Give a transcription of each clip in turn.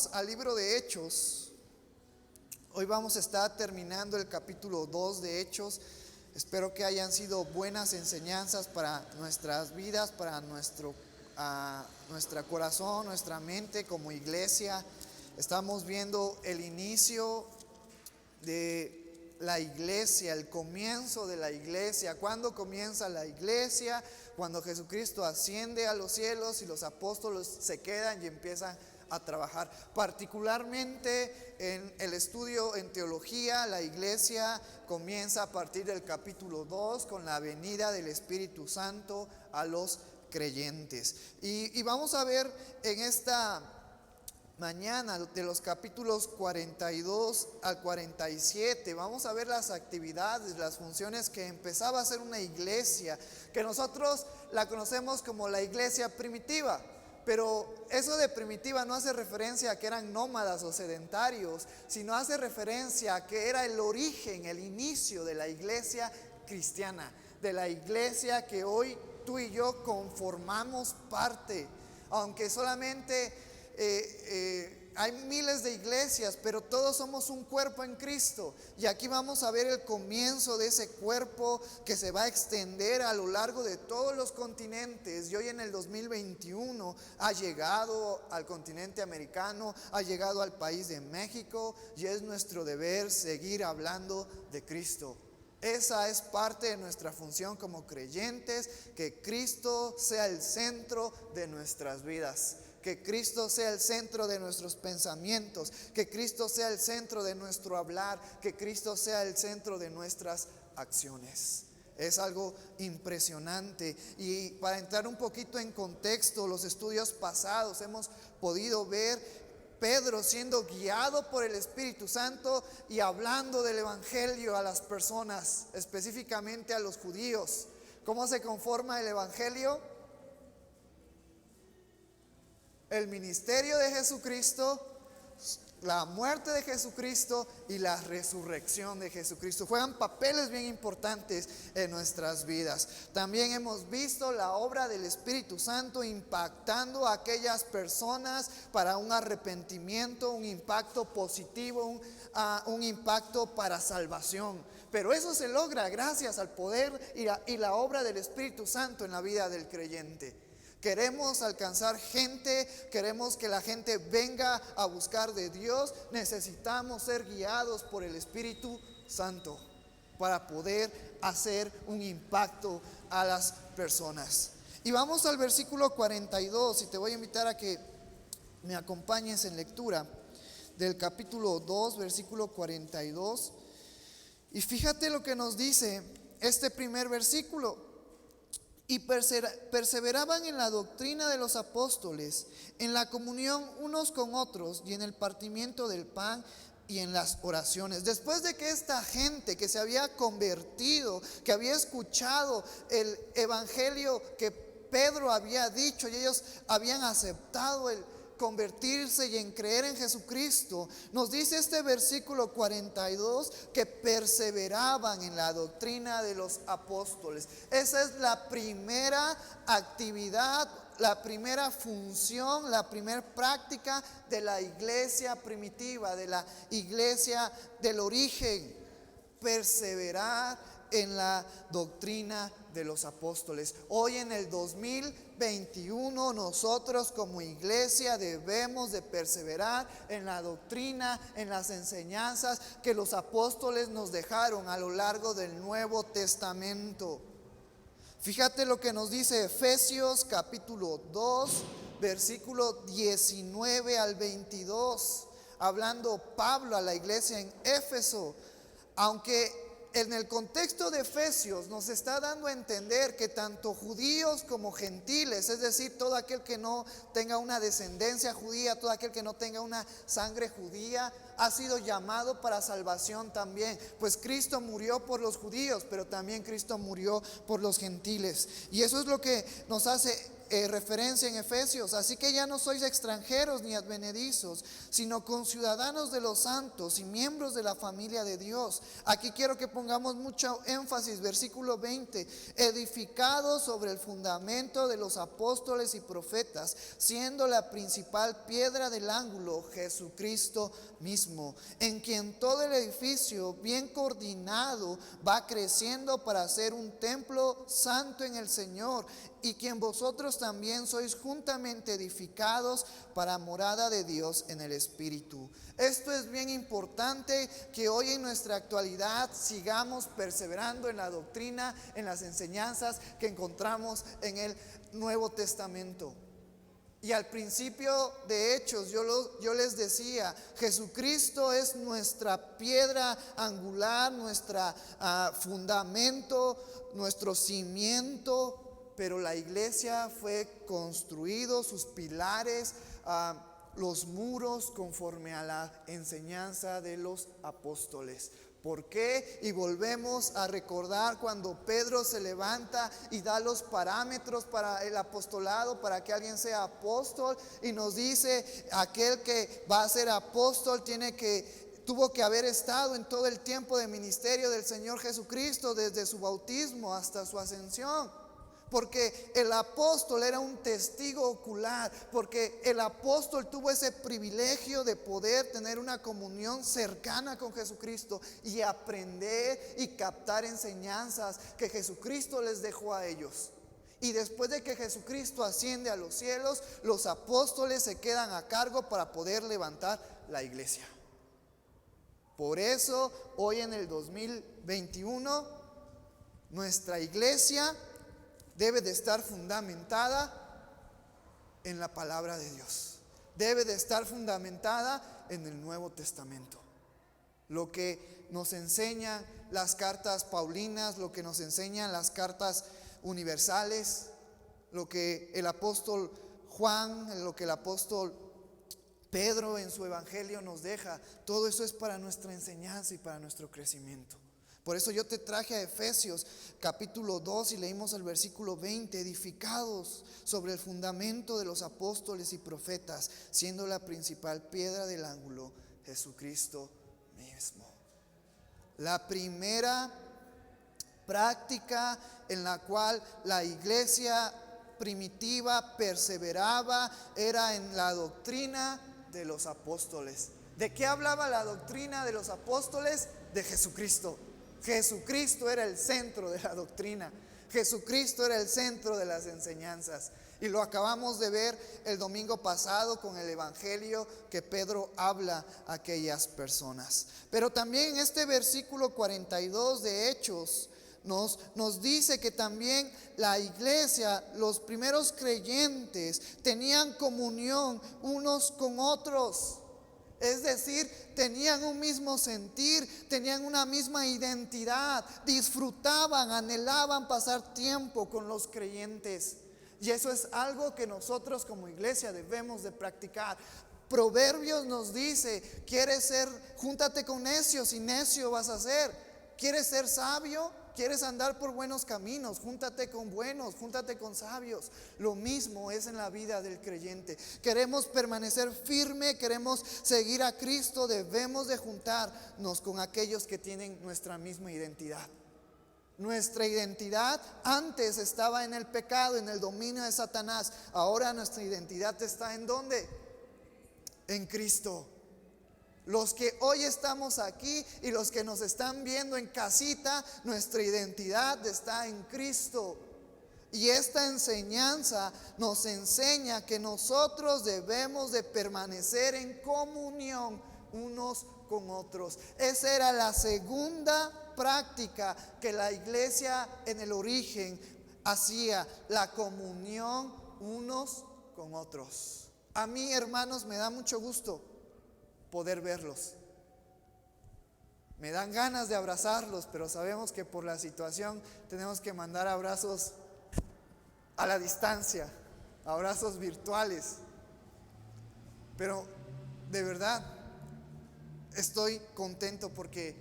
vamos al libro de Hechos. Hoy vamos a estar terminando el capítulo 2 de Hechos. Espero que hayan sido buenas enseñanzas para nuestras vidas, para nuestro corazón, nuestra mente como iglesia. Estamos viendo el inicio de la iglesia, el comienzo de la iglesia. ¿Cuándo comienza la iglesia? Cuando Jesucristo asciende a los cielos y los apóstoles se quedan y empiezan a trabajar. Particularmente en el estudio en teología, la iglesia comienza a partir del capítulo 2 con la venida del Espíritu Santo a los creyentes. Y vamos a ver en esta mañana de los capítulos 42 al 47, vamos a ver las actividades, las funciones que empezaba a hacer una iglesia, que nosotros la conocemos como la iglesia primitiva. Pero eso de primitiva no hace referencia a que eran nómadas o sedentarios, sino hace referencia a que era el origen, el inicio de la iglesia cristiana, de la iglesia que hoy tú y yo conformamos parte. Aunque solamente hay miles de iglesias, pero todos somos un cuerpo en Cristo. Y aquí vamos a ver el comienzo de ese cuerpo que se va a extender a lo largo de todos los continentes. Y hoy en el 2021 ha llegado al continente americano, ha llegado al país de México, y es nuestro deber seguir hablando de Cristo. Esa es parte de nuestra función como creyentes, que Cristo sea el centro de nuestras vidas. Que Cristo sea el centro de nuestros pensamientos, que Cristo sea el centro de nuestro hablar, que Cristo sea el centro de nuestras acciones. Es algo impresionante. Y para entrar un poquito en contexto, los estudios pasados hemos podido ver Pedro siendo guiado por el Espíritu Santo y hablando del Evangelio a las personas, específicamente a los judíos. ¿Cómo se conforma el Evangelio? El ministerio de Jesucristo, la muerte de Jesucristo y la resurrección de Jesucristo juegan papeles bien importantes en nuestras vidas. También hemos visto la obra del Espíritu Santo impactando a aquellas personas para un arrepentimiento, un impacto positivo, un impacto para salvación. Pero eso se logra gracias al poder y la obra del Espíritu Santo en la vida del creyente. Queremos alcanzar gente, queremos que la gente venga a buscar de Dios. Necesitamos ser guiados por el Espíritu Santo para poder hacer un impacto a las personas. Y vamos al versículo 42, y te voy a invitar a que me acompañes en lectura del capítulo 2, versículo 42. Y fíjate lo que nos dice este primer versículo. Y perseveraban en la doctrina de los apóstoles, en la comunión unos con otros y en el partimiento del pan y en las oraciones. Después de que esta gente que se había convertido, que había escuchado el evangelio que Pedro había dicho y ellos habían aceptado el convertirse y en creer en Jesucristo, nos dice este versículo 42 que perseveraban en la doctrina de los apóstoles. Esa es la primera actividad, la primera función, la primera práctica de la iglesia primitiva, de la iglesia del origen: perseverar en la doctrina de los apóstoles. Hoy en el 2021 nosotros como iglesia debemos de perseverar en la doctrina, en las enseñanzas que los apóstoles nos dejaron a lo largo del Nuevo Testamento. Fíjate lo que nos dice Efesios capítulo 2, versículo 19 al 22, hablando Pablo a la iglesia en Éfeso. Aunque en el contexto de Efesios nos está dando a entender que tanto judíos como gentiles, es decir, todo aquel que no tenga una descendencia judía, todo aquel que no tenga una sangre judía, ha sido llamado para salvación también. Pues Cristo murió por los judíos, pero también Cristo murió por los gentiles. Y eso es lo que nos hace referencia en Efesios. Así que ya no sois extranjeros ni advenedizos, sino conciudadanos de los santos y miembros de la familia de Dios. Aquí quiero que pongamos mucho énfasis, versículo 20, edificados sobre el fundamento de los apóstoles y profetas, siendo la principal piedra del ángulo Jesucristo mismo, en quien todo el edificio bien coordinado va creciendo para ser un templo santo en el Señor, y quien vosotros también sois juntamente edificados para morada de Dios en el Espíritu. Esto es bien importante, que hoy en nuestra actualidad sigamos perseverando en la doctrina, en las enseñanzas que encontramos en el Nuevo Testamento. Y al principio de Hechos yo les decía, Jesucristo es nuestra piedra angular, nuestro fundamento, nuestro cimiento, pero la iglesia fue construido, sus pilares, los muros conforme a la enseñanza de los apóstoles. ¿Por qué? Y volvemos a recordar cuando Pedro se levanta y da los parámetros para el apostolado, para que alguien sea apóstol, y nos dice, aquel que va a ser apóstol tuvo que haber estado en todo el tiempo de ministerio del Señor Jesucristo, desde su bautismo hasta su ascensión. Porque el apóstol era un testigo ocular, porque el apóstol tuvo ese privilegio de poder tener una comunión cercana con Jesucristo y aprender y captar enseñanzas que Jesucristo les dejó a ellos. Y después de que Jesucristo asciende a los cielos, los apóstoles se quedan a cargo para poder levantar la iglesia. Por eso hoy en el 2021 nuestra iglesia debe de estar fundamentada en la palabra de Dios. Debe de estar fundamentada en el Nuevo Testamento. Lo que nos enseñan las cartas paulinas, lo que nos enseñan las cartas universales, lo que el apóstol Juan, lo que el apóstol Pedro en su evangelio nos deja, todo eso es para nuestra enseñanza y para nuestro crecimiento. Por eso yo te traje a Efesios capítulo 2 y leímos el versículo 20, edificados sobre el fundamento de los apóstoles y profetas, siendo la principal piedra del ángulo Jesucristo mismo. La primera práctica en la cual la iglesia primitiva perseveraba era en la doctrina de los apóstoles. ¿De qué hablaba la doctrina de los apóstoles? De Jesucristo. Jesucristo era el centro de la doctrina. Jesucristo era el centro de las enseñanzas. Y lo acabamos de ver el domingo pasado con el evangelio que Pedro habla a aquellas personas. Pero también en este versículo 42 de Hechos nos dice que también la iglesia, los primeros creyentes, tenían comunión unos con otros. Es decir, tenían un mismo sentir, tenían una misma identidad, disfrutaban, anhelaban pasar tiempo con los creyentes. Y eso es algo que nosotros como iglesia debemos de practicar. Proverbios nos dice, júntate con necios y necio vas a ser. ¿Quieres ser sabio? ¿Quieres andar por buenos caminos? Júntate con buenos, júntate con sabios. Lo mismo es en la vida del creyente. Queremos permanecer firme, queremos seguir a Cristo, debemos de juntarnos con aquellos que tienen nuestra misma identidad. Nuestra identidad antes estaba en el pecado, en el dominio de Satanás. Ahora nuestra identidad está ¿en dónde? En Cristo. Los que hoy estamos aquí y los que nos están viendo en casita, nuestra identidad está en Cristo. Y esta enseñanza nos enseña que nosotros debemos de permanecer en comunión unos con otros. Esa era la segunda práctica que la iglesia en el origen hacía, la comunión unos con otros. A mí, hermanos, me da mucho gusto poder verlos. Me dan ganas de abrazarlos, pero sabemos que por la situación tenemos que mandar abrazos a la distancia, abrazos virtuales. Pero de verdad estoy contento porque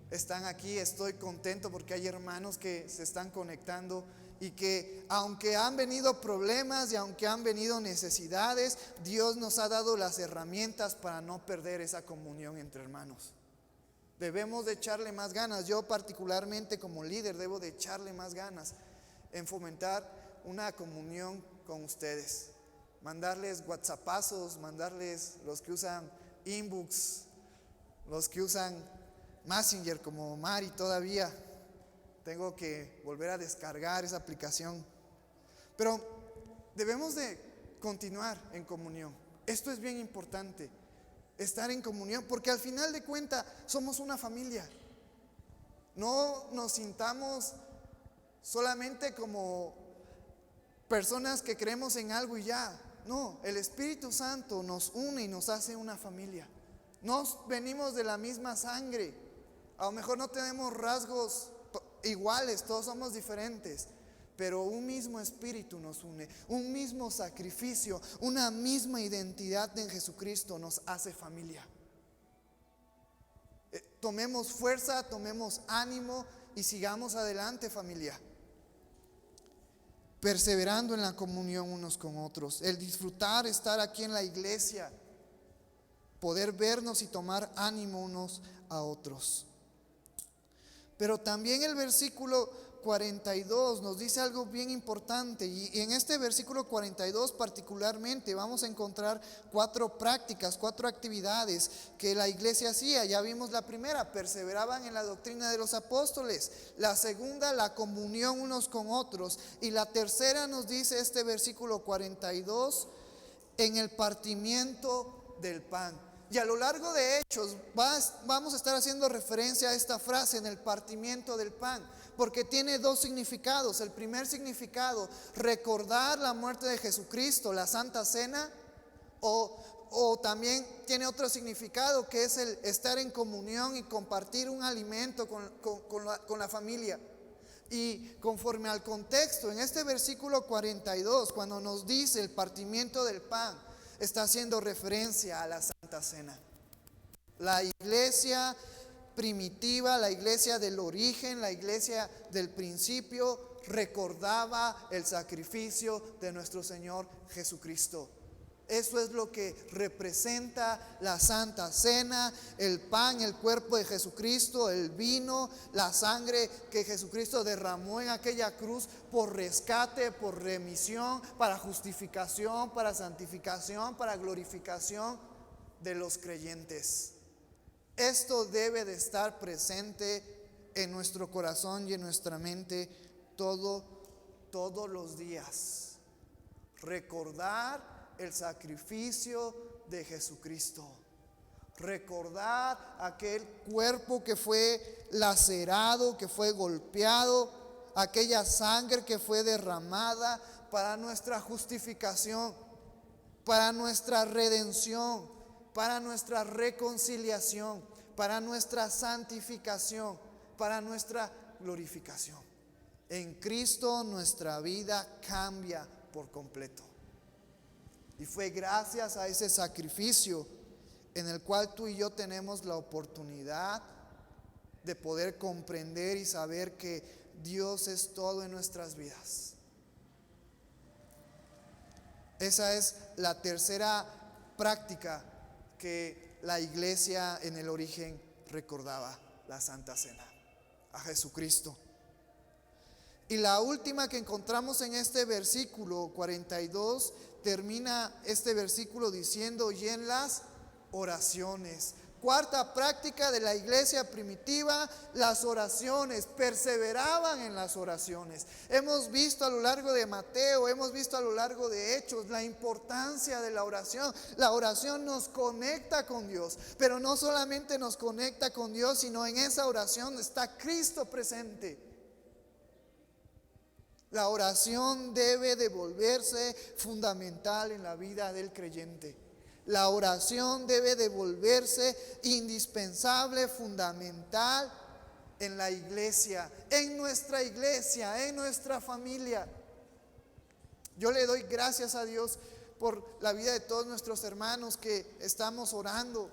están aquí, estoy contento porque hay hermanos que se están conectando y que aunque han venido problemas y aunque han venido necesidades, Dios nos ha dado las herramientas para no perder esa comunión entre hermanos. Debemos de echarle más ganas. Yo particularmente como líder debo de echarle más ganas en fomentar una comunión con ustedes. Mandarles WhatsAppazos, mandarles los que usan inbox, los que usan Messenger como Mari todavía. Tengo que volver a descargar esa aplicación. Pero debemos de continuar en comunión. Esto es bien importante, estar en comunión, porque al final de cuentas somos una familia. No nos sintamos solamente como personas que creemos en algo y ya. No, el Espíritu Santo nos une y nos hace una familia. Nos venimos de la misma sangre. A lo mejor no tenemos rasgos iguales, todos somos diferentes, pero un mismo espíritu nos une, un mismo sacrificio, una misma identidad en Jesucristo nos hace familia. Tomemos fuerza, tomemos ánimo y sigamos adelante, familia, perseverando en la comunión unos con otros, el disfrutar estar aquí en la iglesia, poder vernos y tomar ánimo unos a otros. Pero también el versículo 42 nos dice algo bien importante, y en este versículo 42 particularmente vamos a encontrar 4 prácticas, 4 actividades que la iglesia hacía. Ya vimos la primera, perseveraban en la doctrina de los apóstoles; la segunda, la comunión unos con otros; y la tercera nos dice este versículo 42, en el partimiento del pan. Y a lo largo de Hechos vamos a estar haciendo referencia a esta frase, en el partimiento del pan, porque tiene 2 significados. El primer significado, recordar la muerte de Jesucristo, la Santa Cena, o también tiene otro significado, que es el estar en comunión y compartir un alimento con la familia. Y conforme al contexto, en este versículo 42, cuando nos dice el partimiento del pan, está haciendo referencia a la Santa Cena. La iglesia primitiva, la iglesia del origen, la iglesia del principio, recordaba el sacrificio de nuestro Señor Jesucristo. Eso es lo que representa la Santa Cena: el pan, el cuerpo de Jesucristo; el vino, la sangre que Jesucristo derramó en aquella cruz por rescate, por remisión, para justificación, para santificación, para glorificación de los creyentes. Esto debe de estar presente en nuestro corazón y en nuestra mente todos los días. Recordar el sacrificio de Jesucristo. Recordar aquel cuerpo que fue lacerado, que fue golpeado, aquella sangre que fue derramada para nuestra justificación, para nuestra redención, para nuestra reconciliación, para nuestra santificación, para nuestra glorificación. En Cristo nuestra vida cambia por completo. Y fue gracias a ese sacrificio en el cual tú y yo tenemos la oportunidad de poder comprender y saber que Dios es todo en nuestras vidas. Esa es la tercera práctica que la iglesia en el origen recordaba: la Santa Cena, a Jesucristo. Y la última que encontramos en este versículo 42, termina este versículo diciendo: y en las oraciones. Cuarta práctica de la iglesia primitiva, las oraciones. Perseveraban en las oraciones. Hemos visto a lo largo de Mateo, hemos visto a lo largo de Hechos la importancia de la oración. La oración nos conecta con Dios, pero no solamente nos conecta con Dios, sino en esa oración está Cristo presente. La oración debe de volverse fundamental en la vida del creyente. La oración debe de volverse indispensable, fundamental en la iglesia, en nuestra familia. Yo le doy gracias a Dios por la vida de todos nuestros hermanos que estamos orando.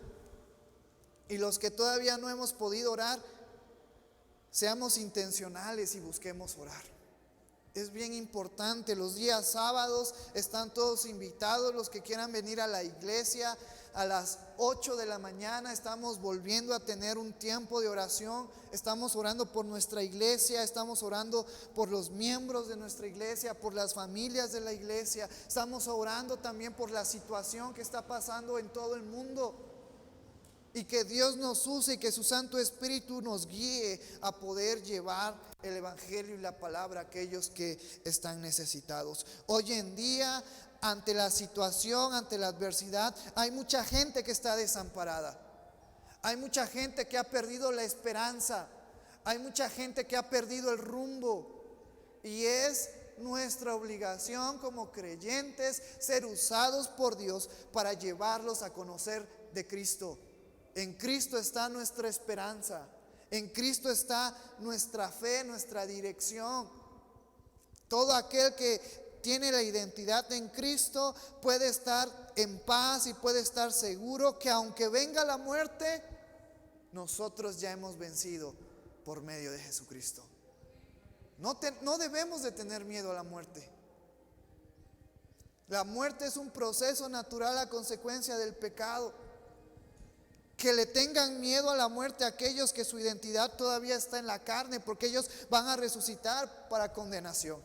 Y los que todavía no hemos podido orar, seamos intencionales y busquemos orar. Es bien importante. Los días sábados están todos invitados, los que quieran venir a la iglesia. A las 8 de la mañana estamos volviendo a tener un tiempo de oración. Estamos orando por nuestra iglesia, estamos orando por los miembros de nuestra iglesia, por las familias de la iglesia. Estamos orando también por la situación que está pasando en todo el mundo. Y que Dios nos use y que su Santo Espíritu nos guíe a poder llevar el Evangelio y la palabra a aquellos que están necesitados. Hoy en día, ante la situación, ante la adversidad, hay mucha gente que está desamparada. Hay mucha gente que ha perdido la esperanza. Hay mucha gente que ha perdido el rumbo. Y es nuestra obligación como creyentes ser usados por Dios para llevarlos a conocer de Cristo. En Cristo está nuestra esperanza. En Cristo está nuestra fe, nuestra dirección. Todo aquel que tiene la identidad en Cristo puede estar en paz y puede estar seguro que aunque venga la muerte, nosotros ya hemos vencido por medio de Jesucristo. No debemos de tener miedo a la muerte. La muerte es un proceso natural a consecuencia del pecado. Que le tengan miedo a la muerte a aquellos que su identidad todavía está en la carne, porque ellos van a resucitar para condenación.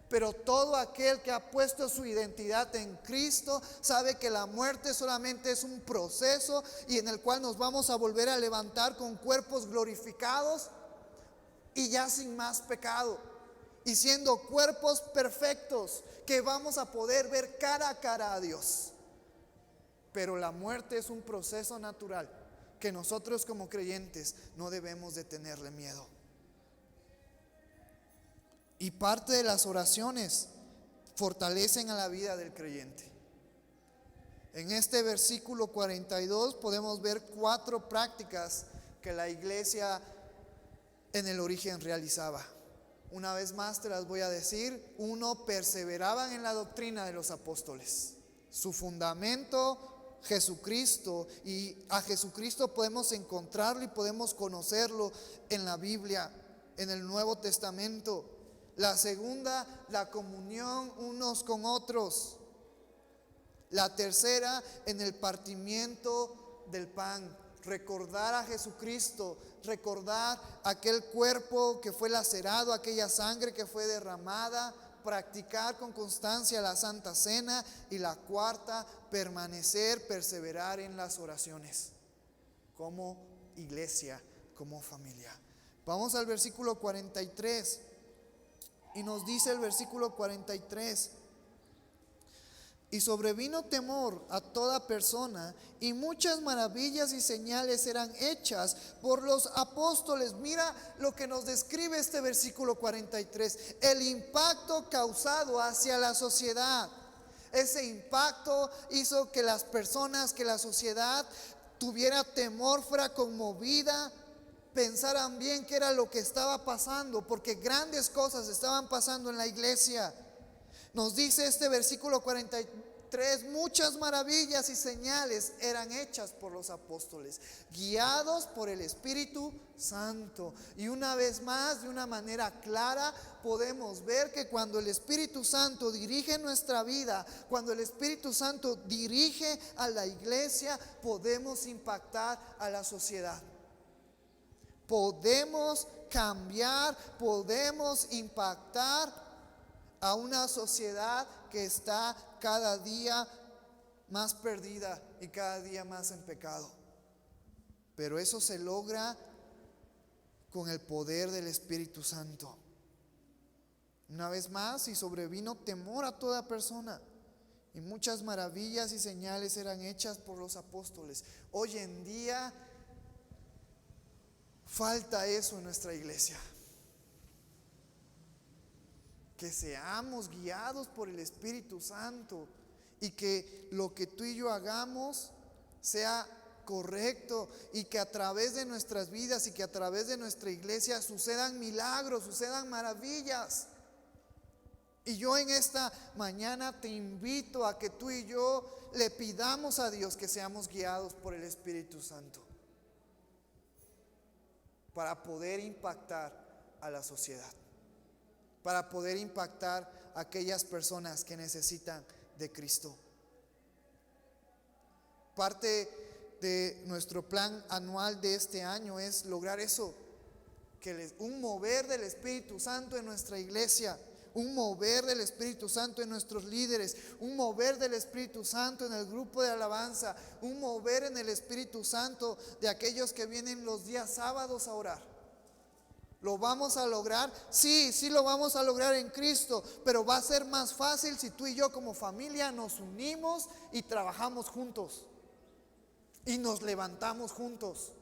Pero todo aquel que ha puesto su identidad en Cristo sabe que la muerte solamente es un proceso y en el cual nos vamos a volver a levantar con cuerpos glorificados y ya sin más pecado, y siendo cuerpos perfectos que vamos a poder ver cara a cara a Dios. Pero la muerte es un proceso natural que nosotros como creyentes no debemos de tenerle miedo. Y parte de las oraciones fortalecen a la vida del creyente. En este versículo 42 podemos ver 4 prácticas que la iglesia en el origen realizaba. Una vez más te las voy a decir. 1, perseveraban en la doctrina de los apóstoles. Su fundamento, Jesucristo, y a Jesucristo podemos encontrarlo y podemos conocerlo en la Biblia, en el Nuevo Testamento. La segunda, la comunión unos con otros. La tercera, en el partimiento del pan. Recordar a Jesucristo, recordar aquel cuerpo que fue lacerado, aquella sangre que fue derramada. Practicar con constancia la Santa Cena. Y la cuarta, perseverar en las oraciones como iglesia, como familia. Vamos al versículo 43 y nos dice el versículo 43: y sobrevino temor a toda persona, y muchas maravillas y señales eran hechas por los apóstoles. Mira lo que nos describe este versículo 43, el impacto causado hacia la sociedad. Ese impacto hizo que las personas, que la sociedad tuviera temor, fuera conmovida, pensaran bien qué era lo que estaba pasando, porque grandes cosas estaban pasando en la iglesia. Nos dice este versículo 43, muchas maravillas y señales eran hechas por los apóstoles, guiados por el Espíritu Santo. Y una vez más, de una manera clara, podemos ver que cuando el Espíritu Santo dirige nuestra vida, cuando el Espíritu Santo dirige a la iglesia, podemos impactar a la sociedad. Podemos cambiar, podemos impactar a una sociedad que está cada día más perdida y cada día más en pecado. Pero eso se logra con el poder del Espíritu Santo. Una vez más, y sobrevino temor a toda persona, y muchas maravillas y señales eran hechas por los apóstoles. Hoy en día falta eso en nuestra iglesia. Que seamos guiados por el Espíritu Santo y que lo que tú y yo hagamos sea correcto, y que a través de nuestras vidas y que a través de nuestra iglesia sucedan milagros, sucedan maravillas. Y yo en esta mañana te invito a que tú y yo le pidamos a Dios que seamos guiados por el Espíritu Santo para poder impactar a la sociedad, para poder impactar a aquellas personas que necesitan de Cristo. Parte de nuestro plan anual de este año es lograr eso, un mover del Espíritu Santo en nuestra iglesia, un mover del Espíritu Santo en nuestros líderes, un mover del Espíritu Santo en el grupo de alabanza, un mover en el Espíritu Santo de aquellos que vienen los días sábados a orar. ¿Lo vamos a lograr? Sí, lo vamos a lograr en Cristo, pero va a ser más fácil si tú y yo como familia nos unimos y trabajamos juntos y nos levantamos juntos.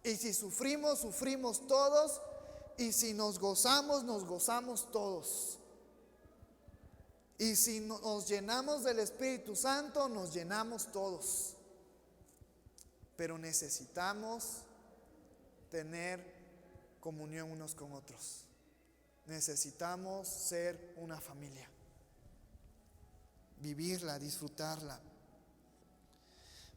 Y si sufrimos, sufrimos todos. Y si nos gozamos todos. Y si nos llenamos del Espíritu Santo, nos llenamos todos. Pero necesitamos tener comunión unos con otros. Necesitamos ser una familia. Vivirla, disfrutarla.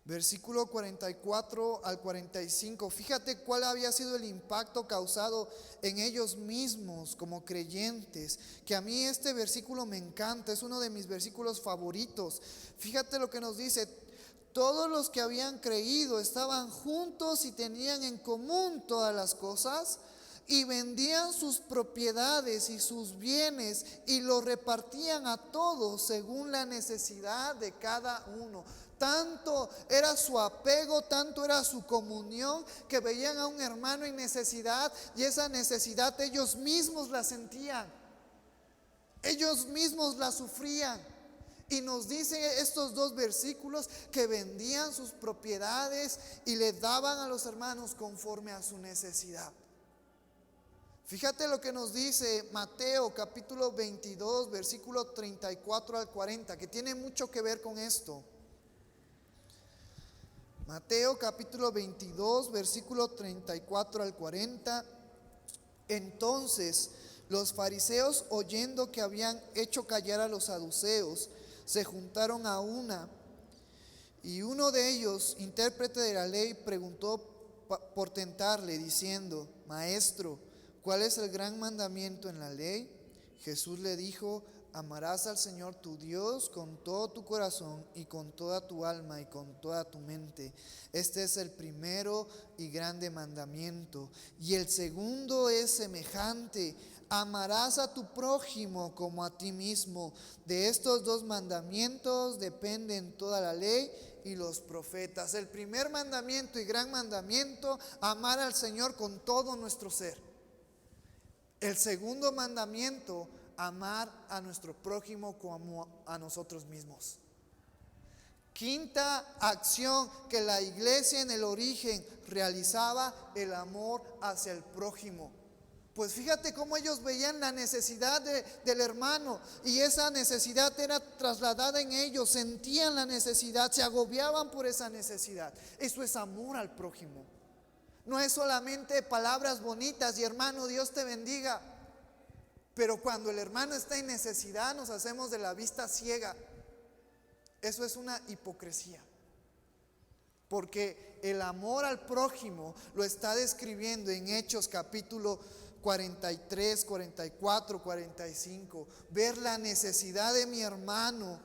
Versículo 44 al 45. Fíjate cuál había sido el impacto causado en ellos mismos como creyentes. Que a mí este versículo me encanta, es uno de mis versículos favoritos. Fíjate lo que nos dice: todos los que habían creído estaban juntos y tenían en común todas las cosas, y vendían sus propiedades y sus bienes y los repartían a todos según la necesidad de cada uno. Tanto era su apego, tanto era su comunión, que veían a un hermano en necesidad, y esa necesidad ellos mismos la sentían, ellos mismos la sufrían. Y nos dice estos dos versículos que vendían sus propiedades y le daban a los hermanos conforme a su necesidad. Fíjate lo que nos dice Mateo capítulo 22, versículo 34 al 40, que tiene mucho que ver con esto. Mateo capítulo 22, versículo 34 al 40. Entonces los fariseos, oyendo que habían hecho callar a los saduceos, se juntaron a una, y uno de ellos, intérprete de la ley, preguntó por tentarle, diciendo: Maestro, ¿cuál es el gran mandamiento en la ley? Jesús le dijo: amarás al Señor tu Dios con todo tu corazón y con toda tu alma y con toda tu mente. Este es el primero y grande mandamiento. Y el segundo es semejante: amarás a tu prójimo como a ti mismo. De estos dos mandamientos dependen toda la ley y los profetas. El primer mandamiento y gran mandamiento: amar al Señor con todo nuestro ser. El segundo mandamiento: amar a nuestro prójimo como a nosotros mismos. Quinta acción que la iglesia en el origen realizaba: el amor hacia el prójimo. Pues fíjate cómo ellos veían la necesidad del hermano, y esa necesidad era trasladada en ellos, sentían la necesidad, se agobiaban por esa necesidad. Eso es amor al prójimo. No es solamente palabras bonitas y hermano, Dios te bendiga. Pero cuando el hermano está en necesidad, nos hacemos de la vista ciega. Eso es una hipocresía. Porque el amor al prójimo lo está describiendo en Hechos capítulo 43, 44, 45. Ver la necesidad de mi hermano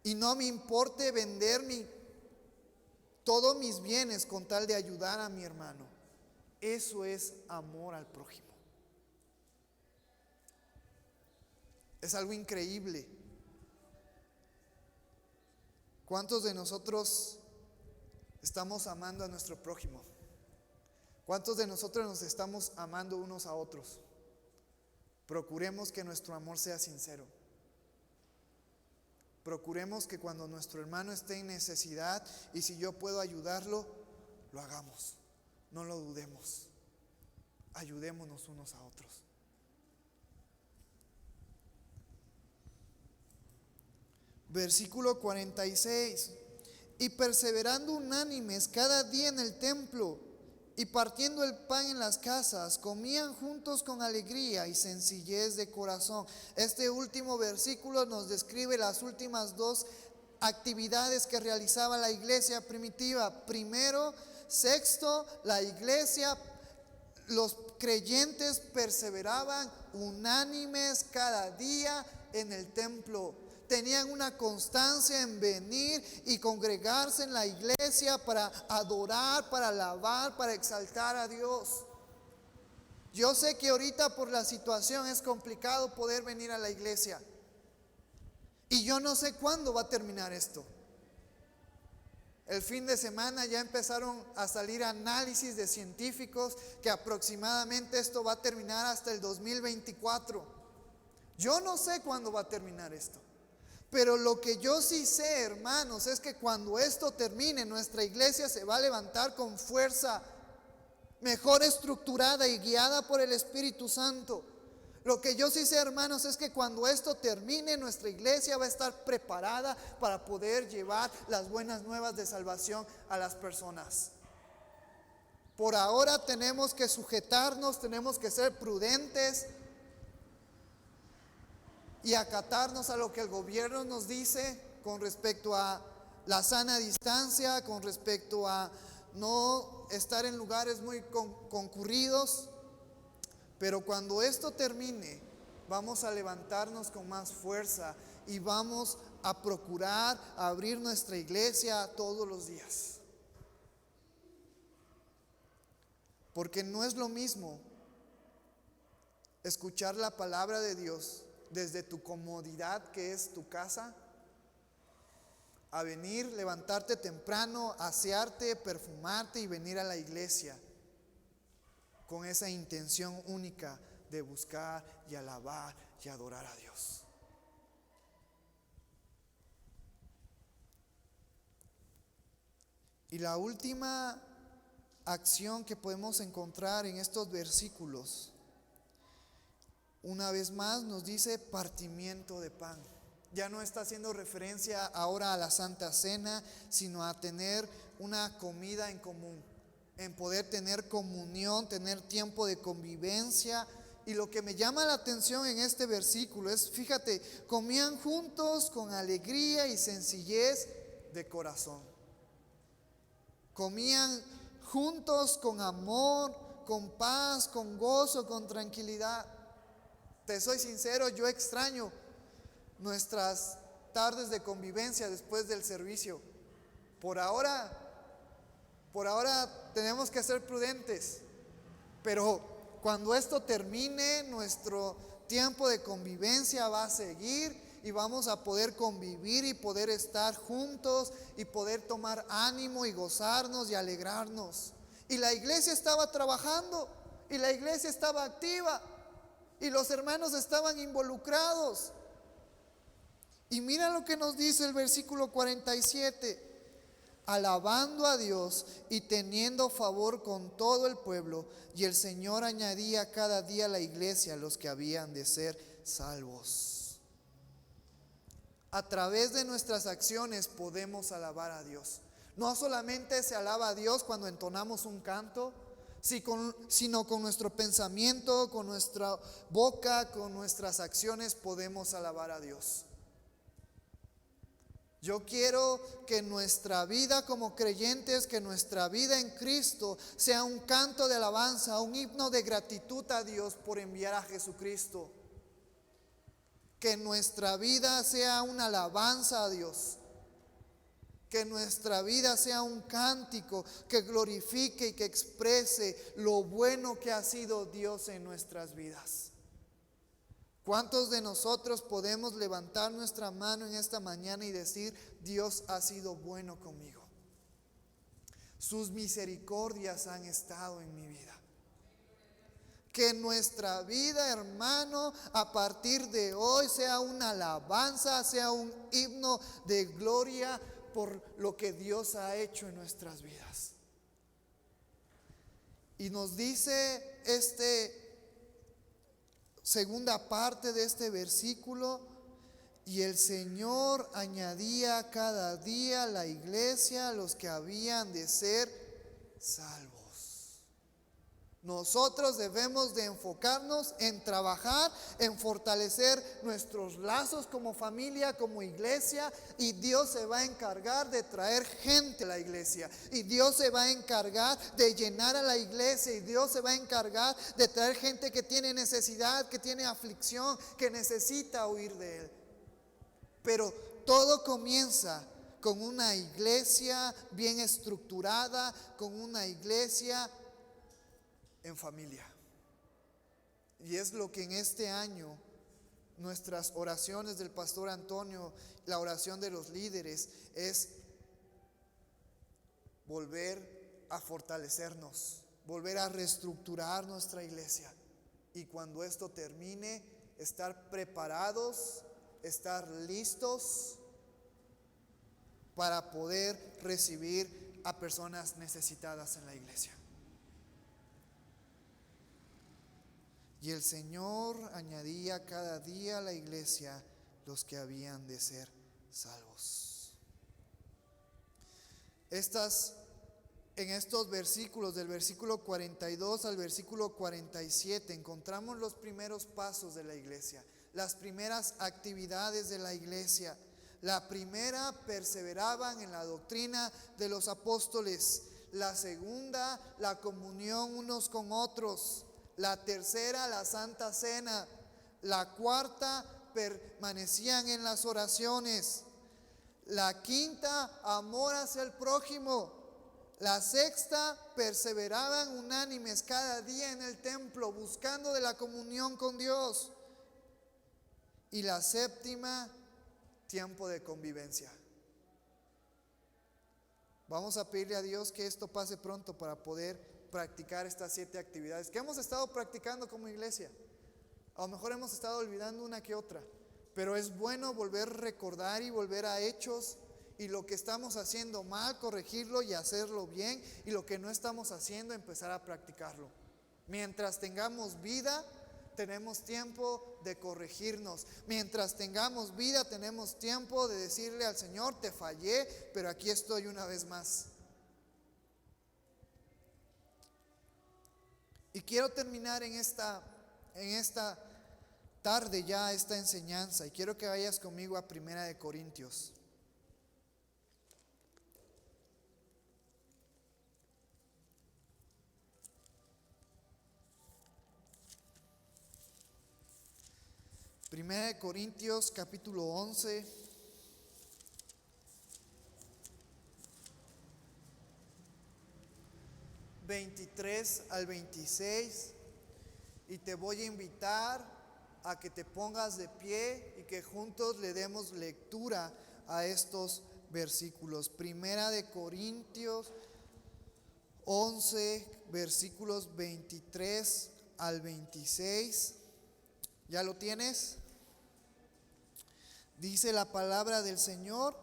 y no me importe vender todos mis bienes con tal de ayudar a mi hermano. Eso es amor al prójimo. Es algo increíble. ¿Cuántos de nosotros estamos amando a nuestro prójimo? ¿Cuántos de nosotros nos estamos amando unos a otros? Procuremos que nuestro amor sea sincero. Procuremos que cuando nuestro hermano esté en necesidad y si yo puedo ayudarlo, lo hagamos. No lo dudemos. Ayudémonos unos a otros. Versículo 46. Y perseverando unánimes cada día en el templo y partiendo el pan en las casas, comían juntos con alegría y sencillez de corazón. Este último versículo nos describe las últimas dos actividades que realizaba la iglesia primitiva. Primero, sexto, la iglesia los creyentes perseveraban unánimes cada día en el templo. Tenían una constancia en venir y congregarse en la iglesia para adorar, para alabar, para exaltar a Dios. Yo sé que ahorita por la situación es complicado poder venir a la iglesia. Y yo no sé cuándo va a terminar esto. El fin de semana ya empezaron a salir análisis de científicos que aproximadamente esto va a terminar hasta el 2024. Yo no sé cuándo va a terminar esto. Pero lo que yo sí sé, hermanos, es que cuando esto termine, nuestra iglesia se va a levantar con fuerza, mejor estructurada y guiada por el Espíritu Santo. Lo que yo sí sé, hermanos, es que cuando esto termine, nuestra iglesia va a estar preparada para poder llevar las buenas nuevas de salvación a las personas. Por ahora tenemos que sujetarnos, tenemos que ser prudentes y acatarnos a lo que el gobierno nos dice con respecto a la sana distancia, con respecto a no estar en lugares muy concurridos. Pero cuando esto termine, vamos a levantarnos con más fuerza y vamos a procurar abrir nuestra iglesia todos los días. Porque no es lo mismo escuchar la palabra de Dios desde tu comodidad, que es tu casa, a venir, levantarte temprano, asearte, perfumarte y venir a la iglesia con esa intención única de buscar y alabar y adorar a Dios. Y la última acción que podemos encontrar en estos versículos, una vez más nos dice partimiento de pan. Ya no está haciendo referencia ahora a la Santa Cena, sino a tener una comida en común, en poder tener comunión, tener tiempo de convivencia. Y lo que me llama la atención en este versículo es, fíjate, comían juntos con alegría y sencillez de corazón. Comían juntos con amor, con paz, con gozo, con tranquilidad. Te soy sincero, yo extraño nuestras tardes de convivencia después del servicio. Por ahora tenemos que ser prudentes, pero cuando esto termine, nuestro tiempo de convivencia va a seguir y vamos a poder convivir y poder estar juntos y poder tomar ánimo y gozarnos y alegrarnos. Y la iglesia estaba trabajando y la iglesia estaba activa y los hermanos estaban involucrados. Y mira lo que nos dice el versículo 47. Alabando a Dios y teniendo favor con todo el pueblo, y el Señor añadía cada día a la iglesia los que habían de ser salvos. A través de nuestras acciones podemos alabar a Dios. No solamente se alaba a Dios cuando entonamos un canto, sino con nuestro pensamiento, con nuestra boca, con nuestras acciones podemos alabar a Dios. Yo quiero que nuestra vida como creyentes, que nuestra vida en Cristo sea un canto de alabanza, un himno de gratitud a Dios por enviar a Jesucristo. Que nuestra vida sea una alabanza a Dios. Que nuestra vida sea un cántico que glorifique y que exprese lo bueno que ha sido Dios en nuestras vidas. ¿Cuántos de nosotros podemos levantar nuestra mano en esta mañana y decir: Dios ha sido bueno conmigo? Sus misericordias han estado en mi vida. Que nuestra vida, hermano, a partir de hoy sea una alabanza, sea un himno de gloria por lo que Dios ha hecho en nuestras vidas. Y nos dice segunda parte de este versículo: y el Señor añadía cada día a la iglesia los que habían de ser salvos. Nosotros debemos de enfocarnos en trabajar, en fortalecer nuestros lazos como familia, como iglesia, y Dios se va a encargar de traer gente a la iglesia, y Dios se va a encargar de llenar a la iglesia, y Dios se va a encargar de traer gente que tiene necesidad, que tiene aflicción, que necesita huir de Él. Pero todo comienza con una iglesia bien estructurada, con una iglesia en familia. Y es lo que en este año nuestras oraciones del pastor Antonio, la oración de los líderes, es volver a fortalecernos, volver a reestructurar nuestra iglesia. Y cuando esto termine, estar preparados, estar listos para poder recibir a personas necesitadas en la iglesia. Y el Señor añadía cada día a la iglesia los que habían de ser salvos. En estos versículos, del versículo 42 al versículo 47, encontramos los primeros pasos de la iglesia, las primeras actividades de la iglesia. La primera, perseveraban en la doctrina de los apóstoles. La segunda, la comunión unos con otros. La tercera, la Santa Cena. La cuarta, permanecían en las oraciones. La quinta, amor hacia el prójimo. La sexta, perseveraban unánimes cada día en el templo, buscando de la comunión con Dios. Y la séptima, tiempo de convivencia. Vamos a pedirle a Dios que esto pase pronto para poder practicar estas 7 actividades que hemos estado practicando como iglesia. A lo mejor hemos estado olvidando una que otra, pero es bueno volver a recordar y volver a hechos, y lo que estamos haciendo mal, corregirlo y hacerlo bien, y lo que no estamos haciendo, empezar a practicarlo. Mientras tengamos vida, tenemos tiempo de corregirnos. Mientras tengamos vida, tenemos tiempo de decirle al Señor: te fallé, pero aquí estoy una vez más. Y quiero terminar en esta tarde ya esta enseñanza, y quiero que vayas conmigo a 1 Corintios. Primera de Corintios capítulo 11, (23 al 26), y te voy a invitar a que te pongas de pie y que juntos le demos lectura a estos versículos. Primera de Corintios 11, versículos 23 al 26. ¿Ya lo tienes? Dice la palabra del Señor: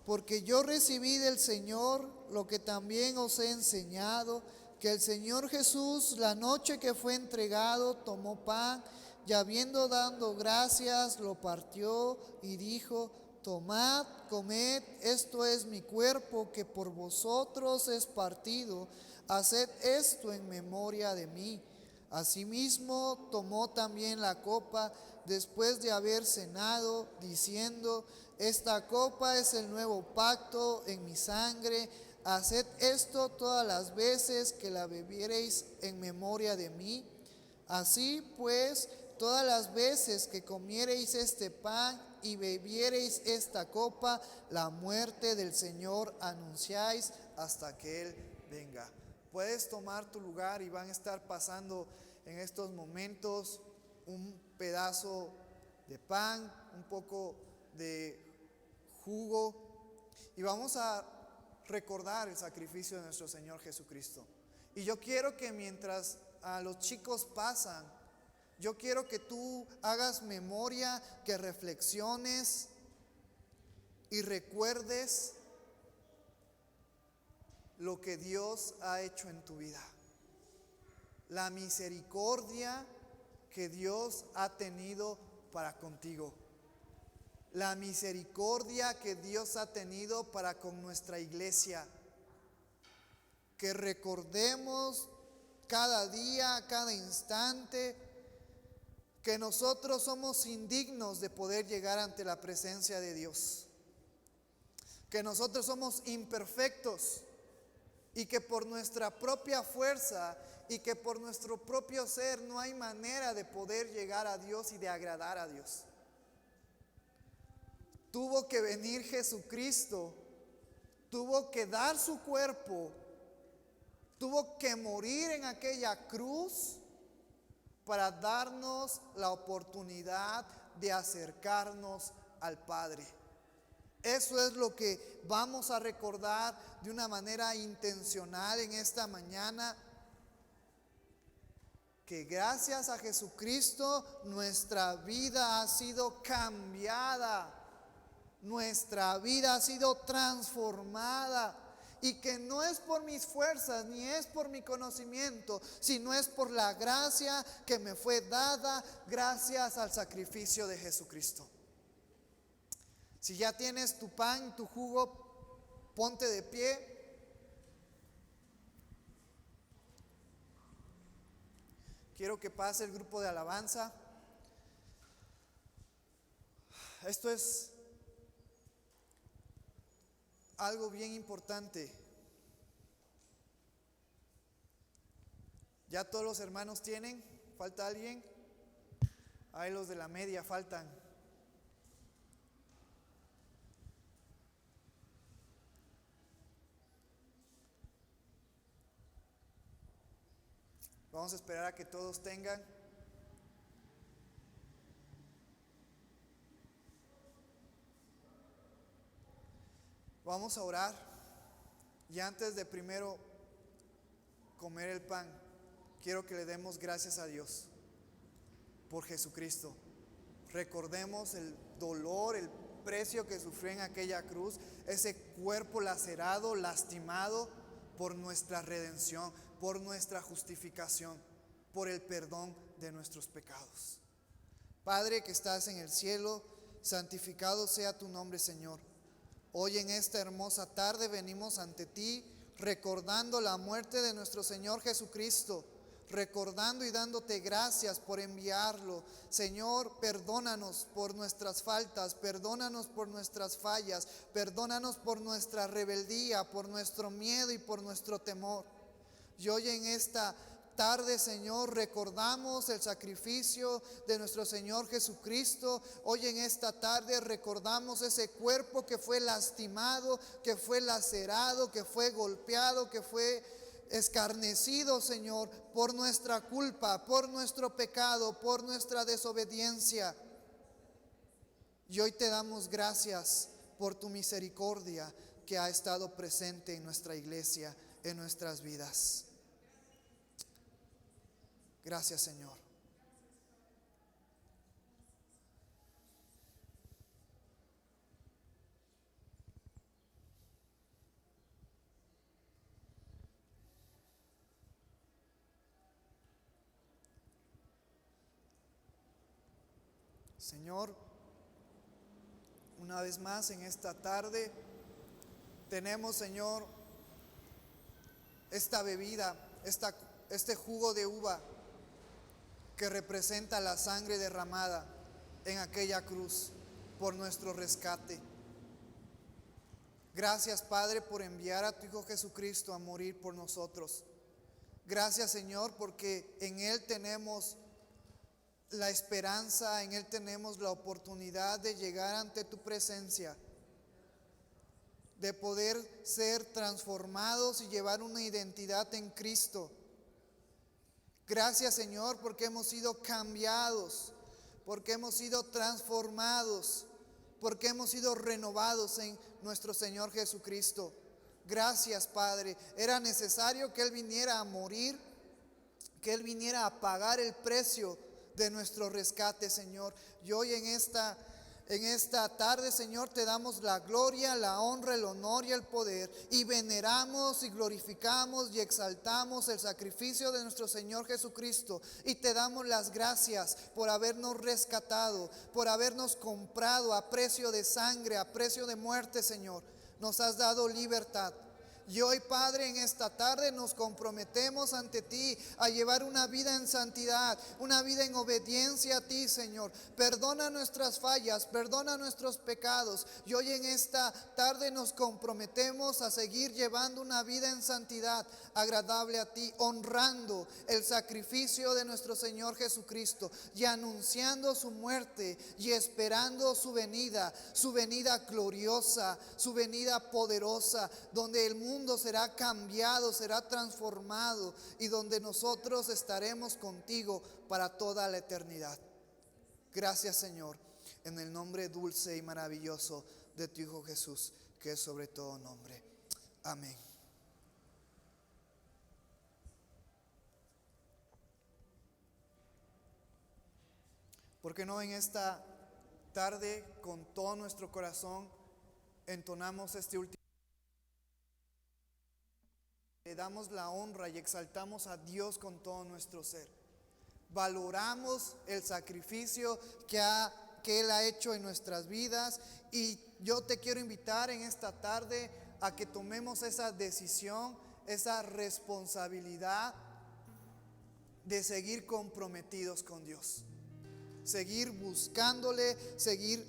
porque yo recibí del Señor lo que también os he enseñado, que el Señor Jesús, la noche que fue entregado, tomó pan, y habiendo dado gracias, lo partió y dijo: tomad, comed, esto es mi cuerpo, que por vosotros es partido, haced esto en memoria de mí. Asimismo tomó también la copa después de haber cenado, diciendo: esta copa es el nuevo pacto en mi sangre. Haced esto todas las veces que la bebiereis en memoria de mí. Así pues, todas las veces que comiereis este pan y bebiereis esta copa, la muerte del Señor anunciáis hasta que Él venga. Puedes tomar tu lugar, y van a estar pasando en estos momentos un pedazo de pan, un poco de jugo, y vamos a recordar el sacrificio de nuestro Señor Jesucristo. Y yo quiero que mientras a los chicos pasan, yo quiero que tú hagas memoria, que reflexiones y recuerdes lo que Dios ha hecho en tu vida, la misericordia que Dios ha tenido para contigo, la misericordia que Dios ha tenido para con nuestra iglesia. Que recordemos cada día, cada instante, que nosotros somos indignos de poder llegar ante la presencia de Dios, que nosotros somos imperfectos y que por nuestra propia fuerza y que por nuestro propio ser no hay manera de poder llegar a Dios y de agradar a Dios. Tuvo que venir Jesucristo, tuvo que dar su cuerpo, tuvo que morir en aquella cruz para darnos la oportunidad de acercarnos al Padre. Eso es lo que vamos a recordar de una manera intencional en esta mañana, que gracias a Jesucristo nuestra vida ha sido cambiada, nuestra vida ha sido transformada. Y que no es por mis fuerzas, ni es por mi conocimiento, sino es por la gracia que me fue dada gracias al sacrificio de Jesucristo. Si ya tienes tu pan, tu jugo, ponte de pie. Quiero que pase el grupo de alabanza. Esto es algo bien importante. ¿Ya todos los hermanos tienen? ¿Falta alguien? Ahí los de la media faltan. Vamos a esperar a que todos tengan. Vamos a orar. Y antes de primero comer el pan, quiero que le demos gracias a Dios por Jesucristo. Recordemos el dolor, el precio que sufrió en aquella cruz, ese cuerpo lacerado, lastimado por nuestra redención, por nuestra justificación, por el perdón de nuestros pecados. Padre que estás en el cielo, santificado sea tu nombre, Señor. Hoy en esta hermosa tarde venimos ante ti recordando la muerte de nuestro Señor Jesucristo, recordando y dándote gracias por enviarlo. Señor, perdónanos por nuestras faltas, perdónanos por nuestras fallas, perdónanos por nuestra rebeldía, por nuestro miedo y por nuestro temor. Y hoy en esta tarde, Señor, recordamos el sacrificio de nuestro Señor Jesucristo. Hoy en esta tarde recordamos ese cuerpo que fue lastimado, que fue lacerado, que fue golpeado, que fue escarnecido, Señor, por nuestra culpa, por nuestro pecado, por nuestra desobediencia. Y hoy te damos gracias por tu misericordia que ha estado presente en nuestra iglesia, en nuestras vidas. Gracias, Señor. Señor, una vez más en esta tarde tenemos, Señor, esta bebida, este jugo de uva que representa la sangre derramada en aquella cruz por nuestro rescate. Gracias, Padre, por enviar a tu Hijo Jesucristo a morir por nosotros. Gracias, Señor, porque en Él tenemos la esperanza, en Él tenemos la oportunidad de llegar ante tu presencia, de poder ser transformados y llevar una identidad en Cristo. Gracias, Señor, porque hemos sido cambiados, porque hemos sido transformados, porque hemos sido renovados en nuestro Señor Jesucristo. Gracias, Padre. Era necesario que Él viniera a morir, que Él viniera a pagar el precio de nuestro rescate, Señor. Y hoy en esta tarde, Señor, te damos la gloria, la honra, el honor y el poder, y veneramos y glorificamos y exaltamos el sacrificio de nuestro Señor Jesucristo, y te damos las gracias por habernos rescatado, por habernos comprado a precio de sangre, a precio de muerte, Señor. Nos has dado libertad. Y hoy, Padre, en esta tarde nos comprometemos ante ti a llevar una vida en santidad, una vida en obediencia a ti, Señor. Perdona nuestras fallas, perdona nuestros pecados. Y hoy en esta tarde nos comprometemos a seguir llevando una vida en santidad, agradable a ti, honrando el sacrificio de nuestro Señor Jesucristo y anunciando su muerte y esperando su venida gloriosa, su venida poderosa, donde el mundo será cambiado, será transformado y donde nosotros estaremos contigo para toda la eternidad. Gracias, Señor, en el nombre dulce y maravilloso de tu Hijo Jesús, que es sobre todo nombre. Amén. ¿Por qué no en esta tarde, con todo nuestro corazón, entonamos este último? Le damos la honra y exaltamos a Dios con todo nuestro ser. Valoramos el sacrificio que Él ha hecho en nuestras vidas, y yo te quiero invitar en esta tarde a que tomemos esa decisión, esa responsabilidad de seguir comprometidos con Dios. Seguir buscándole, seguir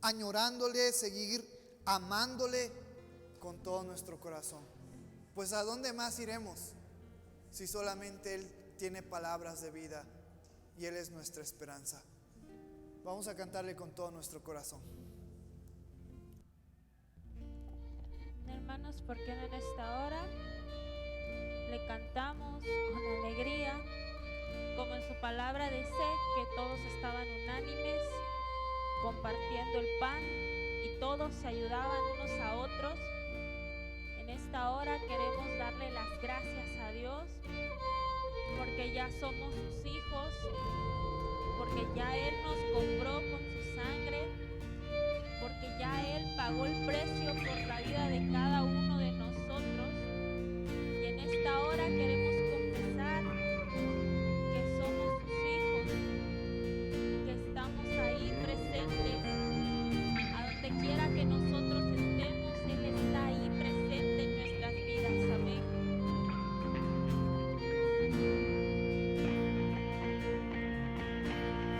añorándole, seguir amándole con todo nuestro corazón. Pues ¿a dónde más iremos si solamente Él tiene palabras de vida y Él es nuestra esperanza? Vamos a cantarle con todo nuestro corazón. Hermanos, ¿por qué no en esta hora le cantamos con alegría? Como en su palabra dice que todos estaban unánimes compartiendo el pan y todos se ayudaban unos a otros. En esta hora queremos darle las gracias a Dios porque ya somos sus hijos, porque ya Él nos compró con su sangre, porque ya Él pagó el precio por la vida de cada uno de nosotros. Y en esta hora queremos confesar que somos sus hijos, que estamos ahí presentes, a donde quiera que nosotros estemos, Él está ahí presente en nuestras vidas. Amén.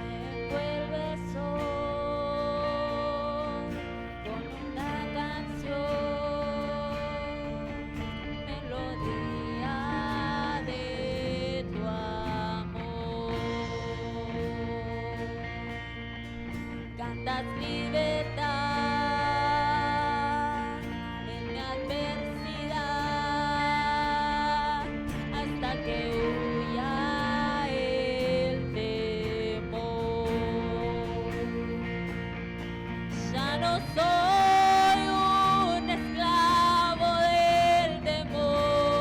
Me envuelves hoy con una canción, melodía de tu amor. Cantas libertad en mi adversidad hasta que huya el temor. Ya no soy un esclavo del temor,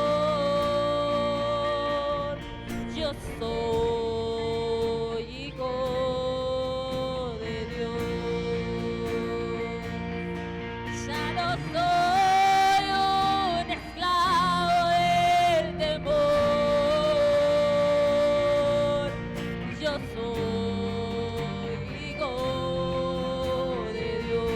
yo soy hijo de Dios. Ya no soy un esclavo del temor, yo soy hijo de Dios.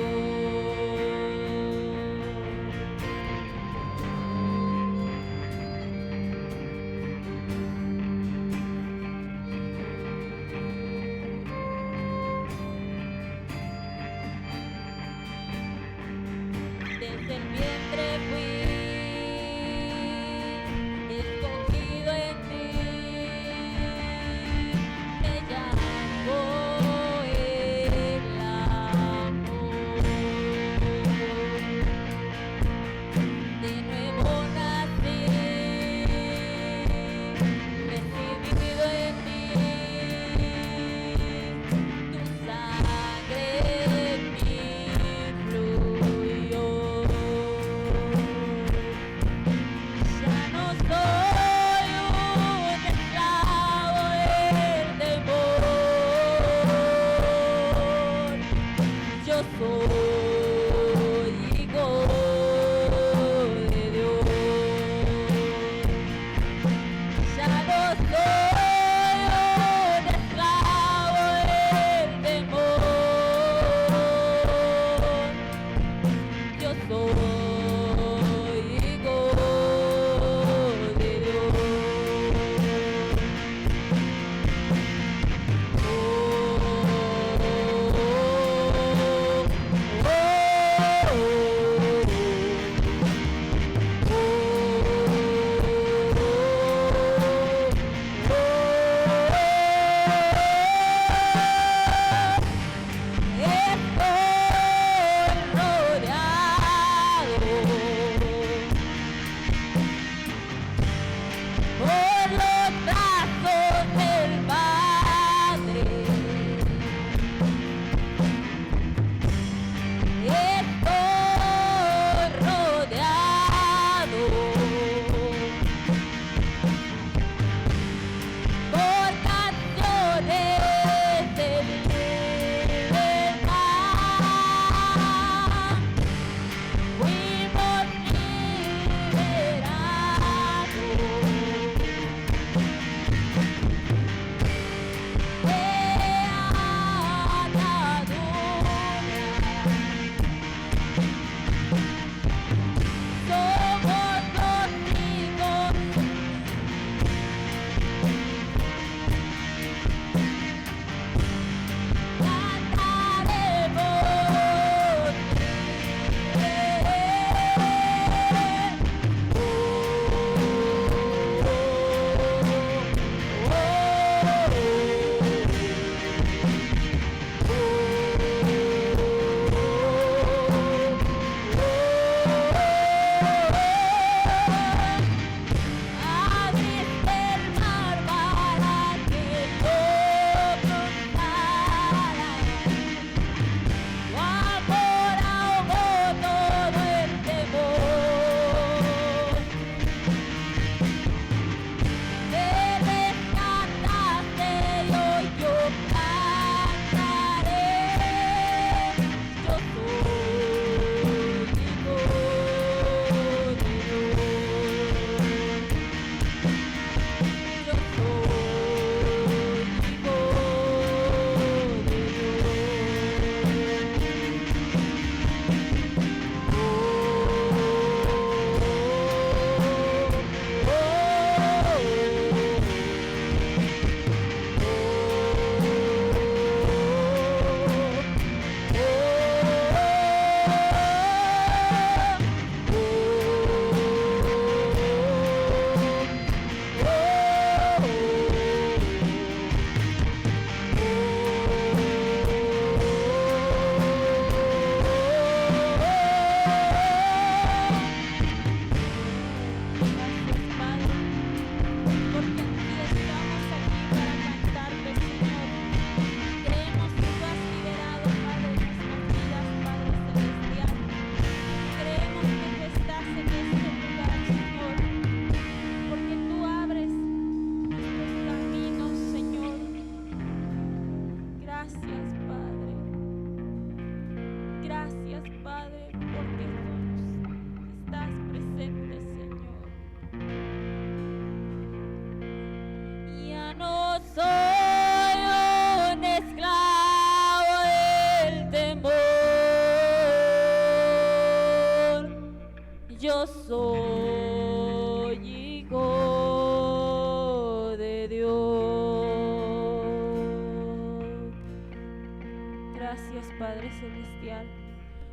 gracias, Padre Celestial,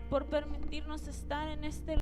por permitirnos estar en este